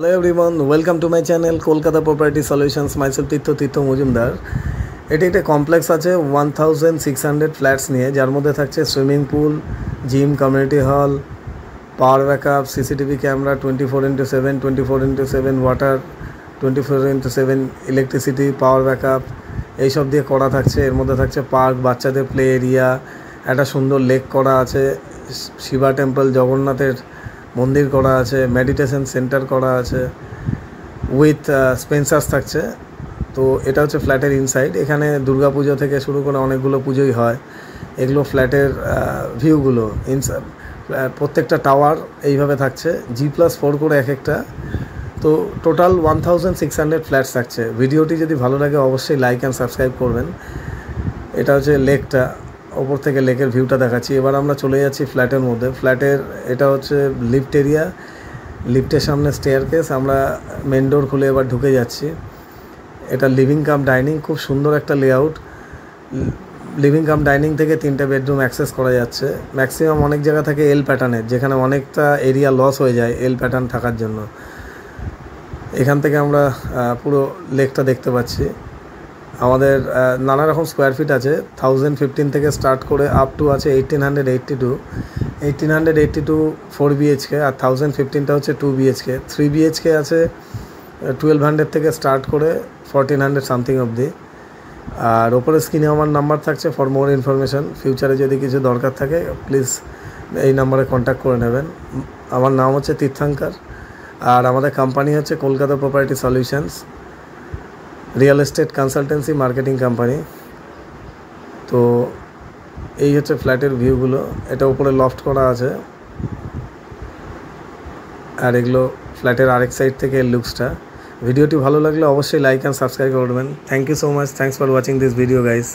Hello everyone, welcome to my channel Kolkata Property Solutions. Myself তীর্থ মজুমদার। এটি একটা complex আছে 1600 flats নিয়ে, যার মধ্যে থাকছে swimming pool, gym, community hall, power backup, CCTV camera 24/7, 24/7 water, 24/7 electricity, power backup এইসব দিয়ে করা থাকছে। এর মধ্যে থাকছে পার্ক, বাচ্চাদের প্লে এরিয়া, একটা সুন্দর লেক করা আছে, শিবা টেম্পল, জগন্নাথের মন্দির করা আছে, মেডিটেশন সেন্টার করা আছে, উইথ স্পেন্সার্স থাকছে। তো এটা হচ্ছে ফ্ল্যাটের ইনসাইড। এখানে দুর্গাপুজো থেকে শুরু করে অনেকগুলো পুজোই হয়। এগুলো ফ্ল্যাটের ভিউগুলো প্রত্যেকটা টাওয়ার এইভাবে থাকছে, G+4 করে এক একটা। তো টোটাল 1600 ফ্ল্যাটস থাকছে। ভিডিওটি যদি ভালো লাগে অবশ্যই লাইক অ্যান্ড সাবস্ক্রাইব করবেন। এটা হচ্ছে লেকটা, ওপর থেকে লেকের ভিউটা দেখাচ্ছি। এবার আমরা চলে যাচ্ছি ফ্ল্যাটের মধ্যে। ফ্ল্যাটের এটা হচ্ছে লিফট এরিয়া, লিফটের সামনে স্টেয়ারকেস। আমরা মেন ডোর খুলে এবার ঢুকে যাচ্ছি। এটা লিভিং কাম ডাইনিং, খুব সুন্দর একটা লেআউট। লিভিং কাম ডাইনিং থেকে 3টে বেডরুম অ্যাক্সেস করা যাচ্ছে। ম্যাক্সিমাম অনেক জায়গা থাকে এল প্যাটার্নের, যেখানে অনেকটা এরিয়া লস হয়ে যায় এল প্যাটার্ন থাকার জন্য। এখান থেকে আমরা পুরো লেকটা দেখতে পাচ্ছি। আমাদের নানা রকম স্কোয়ার ফিট আছে, 1015 থেকে স্টার্ট করে আপ টু আছে 1882 4 BHK, আর 1015টা হচ্ছে 2 BHK। 3 BHK আছে 1200 থেকে স্টার্ট করে 1400 সামথিং অবধি। আর ওপরে স্ক্রিনে আমার নাম্বার থাকছে ফর মোর ইনফরমেশন। ফিউচারে যদি কিছু দরকার থাকে প্লিজ এই নাম্বারে কন্ট্যাক্ট করে নেবেন। আমার নাম হচ্ছে তীর্থঙ্কর, আর আমাদের কোম্পানি হচ্ছে Kolkata property solutions, real estate consultancy marketing company. তো এই হচ্ছে ফ্ল্যাটের ভিউগুলো। এটা উপরে লফট করা আছে, আর এগুলো ফ্ল্যাটের আরেক সাইড থেকে লুকসটা। ভিডিওটি ভালো লাগলে অবশ্যই লাইক অ্যান্ড সাবস্ক্রাইব করবেন। Thank you so much, thanks for watching this video guys.